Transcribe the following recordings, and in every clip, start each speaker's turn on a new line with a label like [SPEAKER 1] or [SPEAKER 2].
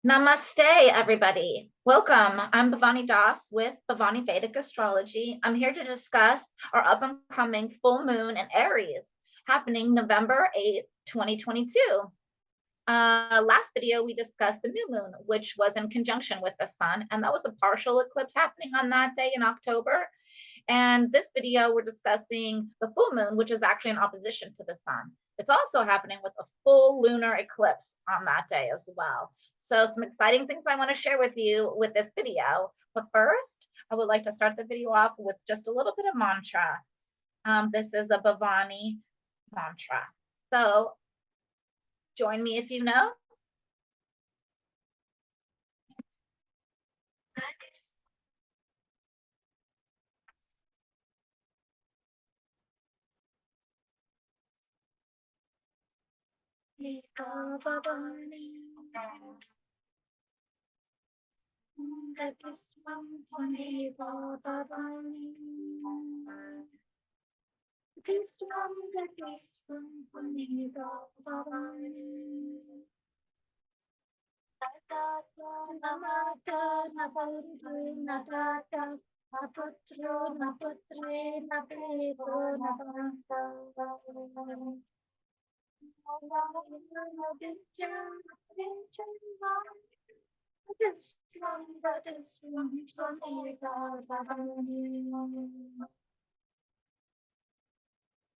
[SPEAKER 1] Namaste, everybody. Welcome. I'm Bhavani Das with Bhavani Vedic Astrology. I'm here to discuss our up and coming full moon in Aries happening November 8th, 2022. Last video, we discussed the new moon, which was in conjunction with the sun, and that was a partial eclipse happening on that day in October. And this video, we're discussing the full moon, which is actually in opposition to the sun. It's also happening with a full lunar eclipse on that day as well. So some exciting things I want to share with you with this video. But first, I would like to start the video off with just a little bit of mantra. This is a Bhavani mantra. So join me if you know.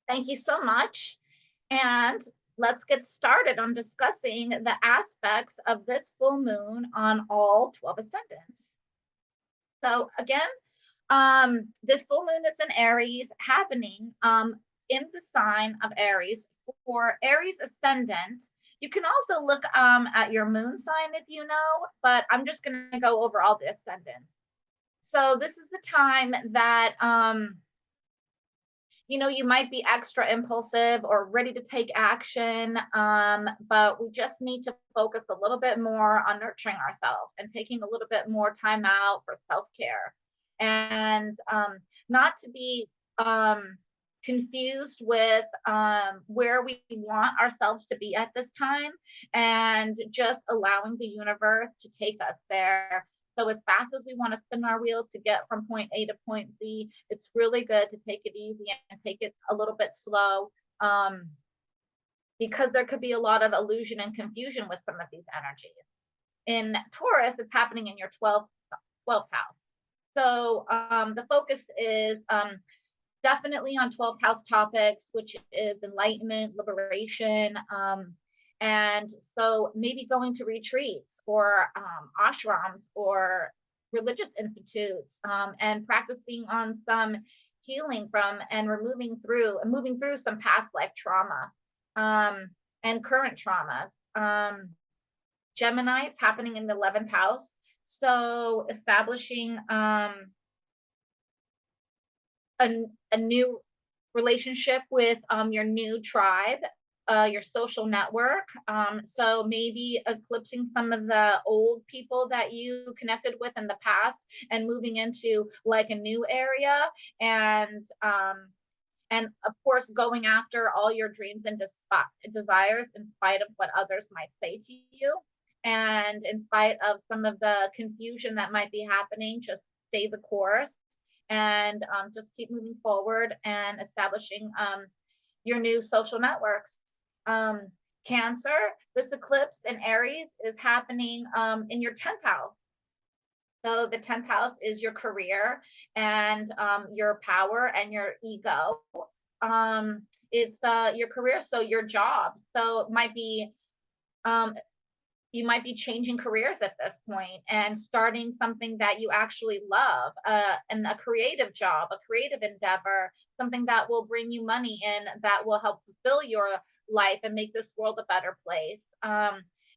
[SPEAKER 1] Thank you so much. And let's get started on discussing the aspects of this full moon on all 12 ascendants. So again, this full moon is in Aries happening in the sign of Aries for Aries ascendant. You can also look at your moon sign if you know, but I'm just going to go over all the ascendants. So this is the time that you might be extra impulsive or ready to take action, but we just need to focus a little bit more on nurturing ourselves and taking a little bit more time out for self-care, and not to be confused with where we want ourselves to be at this time, and just allowing the universe to take us there. So as fast as we want to spin our wheels to get from point A to point Z, it's really good to take it easy and take it a little bit slow, because there could be a lot of illusion and confusion with some of these energies. In Taurus, it's happening in your 12th house. So the focus is definitely on 12th house topics, which is enlightenment, liberation, and so maybe going to retreats or ashrams or religious institutes, and practicing on some healing from and moving through some past life trauma, and current traumas. Gemini, it's happening in the 11th house. So establishing a new relationship with your new tribe, your social network. So maybe eclipsing some of the old people that you connected with in the past and moving into like a new area, and of course going after all your dreams and desires in spite of what others might say to you, and in spite of some of the confusion that might be happening, just stay the course and just keep moving forward and establishing your new social networks. Cancer, this eclipse in Aries is happening in your 10th house. So the 10th house is your career and your power and your ego. It's your career, so your job. So it might be you might be changing careers at this point and starting something that you actually love, and a creative job, a creative endeavor, something that will bring you money in, that will help fulfill your life and make this world a better place.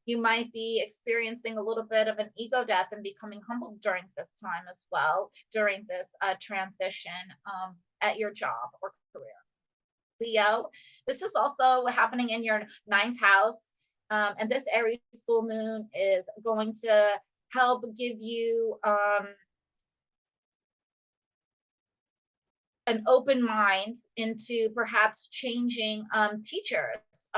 [SPEAKER 1] You might be experiencing a little bit of an ego death and becoming humbled during this time as well, during this transition at your job or career. Leo, this is also happening in your 9th house. And this Aries full moon is going to help give you an open mind into perhaps changing teachers.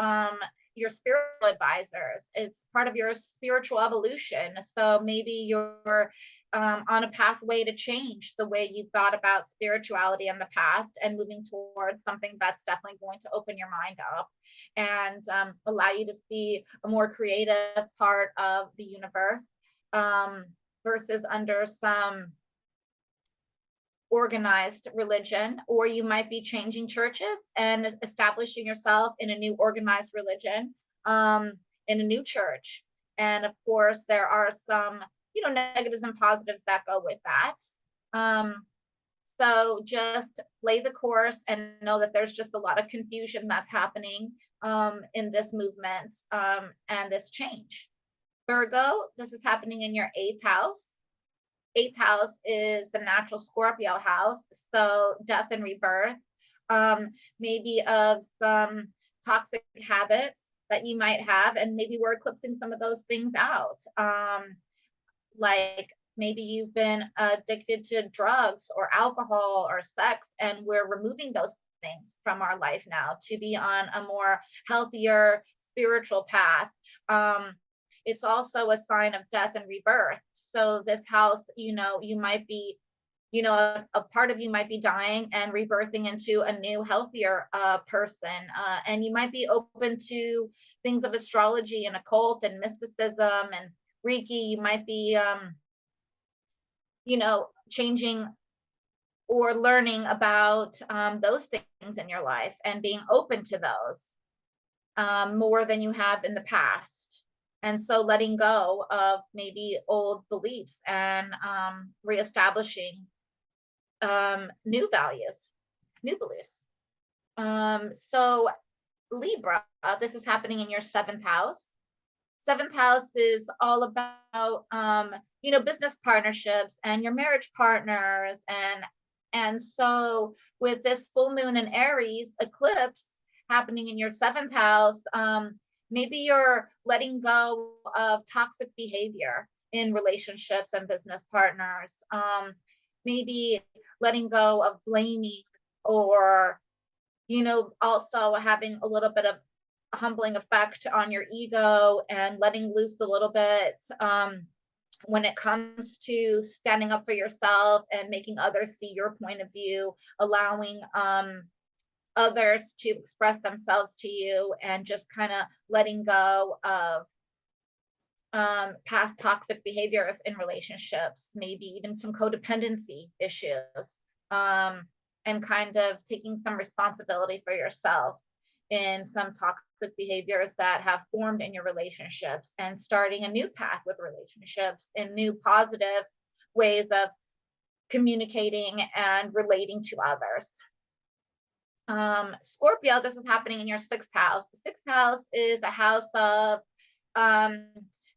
[SPEAKER 1] your spiritual advisors. It's part of your spiritual evolution. So maybe you're on a pathway to change the way you thought about spirituality in the past and moving towards something that's definitely going to open your mind up and allow you to see a more creative part of the universe versus under some organized religion. Or you might be changing churches and establishing yourself in a new organized religion, in a new church. And of course, there are some, negatives and positives that go with that. So just play the course and know that there's just a lot of confusion that's happening in this movement and this change. Virgo, this is happening in your 8th house. 8th house is the natural Scorpio house, so death and rebirth, maybe of some toxic habits that you might have, and maybe we're eclipsing some of those things out. Like maybe you've been addicted to drugs or alcohol or sex, and we're removing those things from our life now to be on a more healthier spiritual path. It's also a sign of death and rebirth. So this house, you might be, a part of you might be dying and rebirthing into a new, healthier person. And you might be open to things of astrology and occult and mysticism and Reiki. You might be, changing or learning about those things in your life and being open to those more than you have in the past. And so letting go of maybe old beliefs and reestablishing new values, new beliefs. So Libra, this is happening in your 7th house. 7th house is all about, business partnerships and your marriage partners. And so with this full moon in Aries eclipse happening in your 7th house, maybe you're letting go of toxic behavior in relationships and business partners. Maybe letting go of blaming or, also having a little bit of humbling effect on your ego and letting loose a little bit when it comes to standing up for yourself and making others see your point of view, allowing others to express themselves to you, and just kind of letting go of past toxic behaviors in relationships, maybe even some codependency issues, and kind of taking some responsibility for yourself in some toxic behaviors that have formed in your relationships, and starting a new path with relationships in new positive ways of communicating and relating to others. Scorpio, this is happening in your 6th house. The 6th house is a house of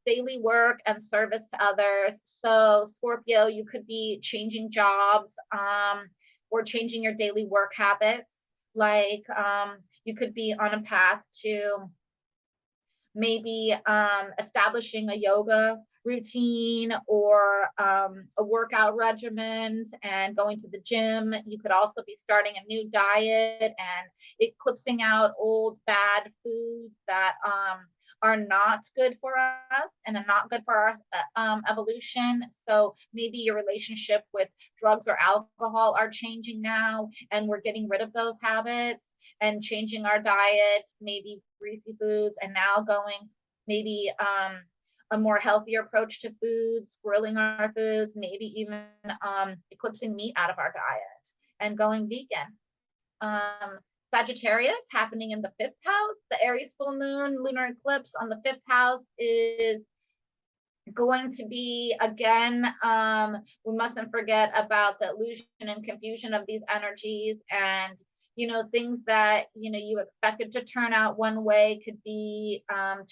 [SPEAKER 1] daily work and service to others. So Scorpio, you could be changing jobs or changing your daily work habits. Like you could be on a path to maybe establishing a yoga routine or a workout regimen and going to the gym. You could also be starting a new diet and eclipsing out old bad foods that are not good for us and are not good for our evolution. So maybe your relationship with drugs or alcohol are changing now, and we're getting rid of those habits and changing our diet, maybe greasy foods, and now going maybe a more healthier approach to foods, grilling our foods, maybe even eclipsing meat out of our diet and going vegan. Sagittarius happening in the 5th house. The Aries full moon lunar eclipse on the 5th house is going to be, again, we mustn't forget about the illusion and confusion of these energies, and things that you expected to turn out one way could be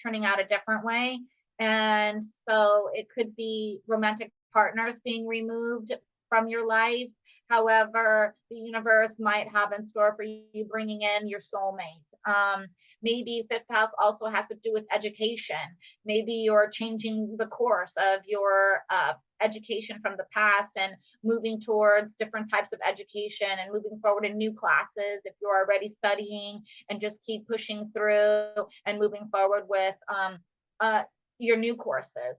[SPEAKER 1] turning out a different way. And so it could be romantic partners being removed from your life. However, the universe might have in store for you bringing in your soulmate Maybe fifth house also has to do with education. Maybe you're changing the course of your education from the past and moving towards different types of education and moving forward in new classes if you're already studying, and just keep pushing through and moving forward with your new courses.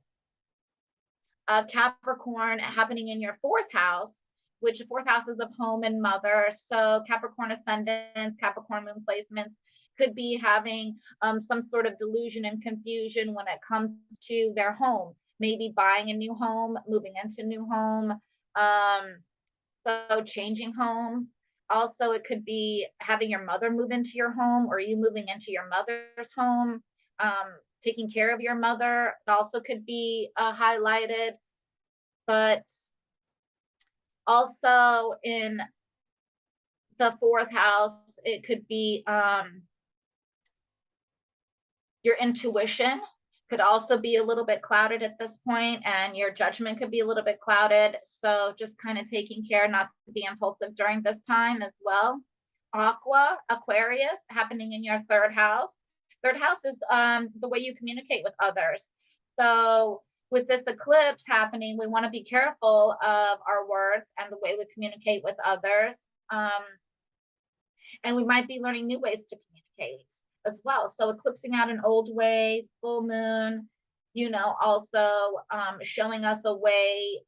[SPEAKER 1] Capricorn happening in your fourth house, which the fourth house is of home and mother. So Capricorn ascendants, Capricorn moon placements could be having some sort of delusion and confusion when it comes to their home. Maybe buying a new home, moving into a new home, so changing homes. Also, it could be having your mother move into your home, or you moving into your mother's home, taking care of your mother. It also could be highlighted, but also in the fourth house, it could be your intuition could also be a little bit clouded at this point, and your judgment could be a little bit clouded. So just kind of taking care not to be impulsive during this time as well. Aquarius happening in your third house. Third house is the way you communicate with others. So with this eclipse happening, we want to be careful of our words and the way we communicate with others. And we might be learning new ways to communicate as well. So eclipsing out an old way, full moon, also showing us a way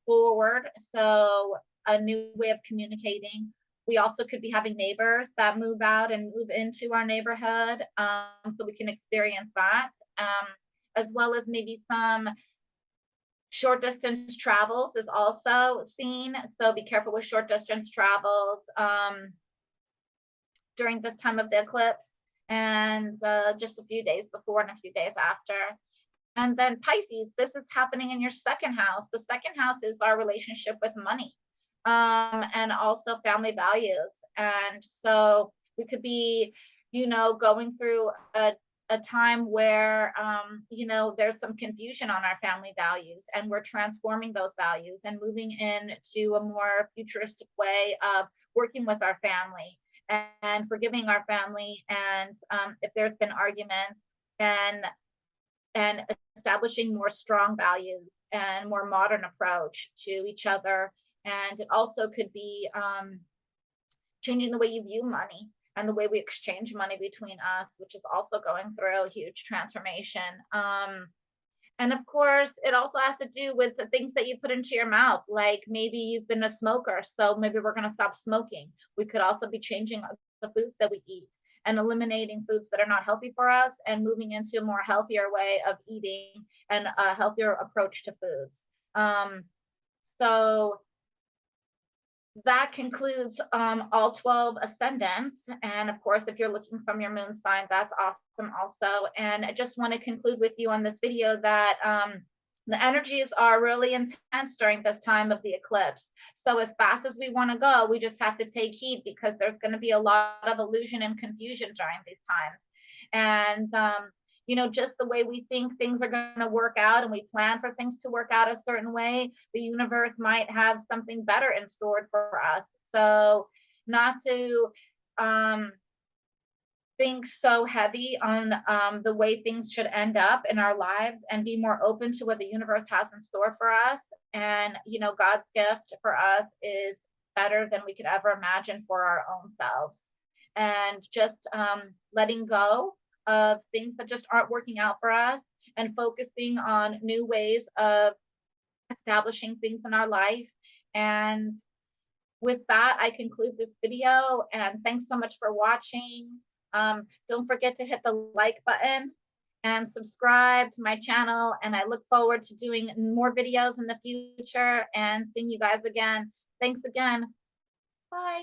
[SPEAKER 1] forward. So a new way of communicating. We also could be having neighbors that move out and move into our neighborhood, so we can experience that, as well as maybe some short distance travels is also seen. So be careful with short distance travels during this time of the eclipse, and just a few days before and a few days after. And then Pisces, this is happening in your second house. The second house is our relationship with money, and also family values. And so we could be, going through a time where, there's some confusion on our family values, and we're transforming those values and moving into a more futuristic way of working with our family and forgiving our family. And if there's been arguments, and establishing more strong values and more modern approach to each other. And it also could be changing the way you view money and the way we exchange money between us, which is also going through a huge transformation. And of course, it also has to do with the things that you put into your mouth. Like maybe you've been a smoker, so maybe we're going to stop smoking. We could also be changing the foods that we eat and eliminating foods that are not healthy for us, and moving into a more healthier way of eating and a healthier approach to foods. So that concludes all 12 ascendants. And of course, if you're looking from your moon sign, that's awesome also. And I just want to conclude with you on this video that the energies are really intense during this time of the eclipse. So as fast as we want to go, we just have to take heed, because there's going to be a lot of illusion and confusion during these times. And just the way we think things are going to work out, and we plan for things to work out a certain way, the universe might have something better in store for us. So not to think so heavy on the way things should end up in our lives, and be more open to what the universe has in store for us. And God's gift for us is better than we could ever imagine for our own selves. And just letting go of things that just aren't working out for us, and focusing on new ways of establishing things in our life. And with that, I conclude this video, and thanks so much for watching. Don't forget to hit the like button and subscribe to my channel, and I look forward to doing more videos in the future and seeing you guys again. Thanks again. Bye.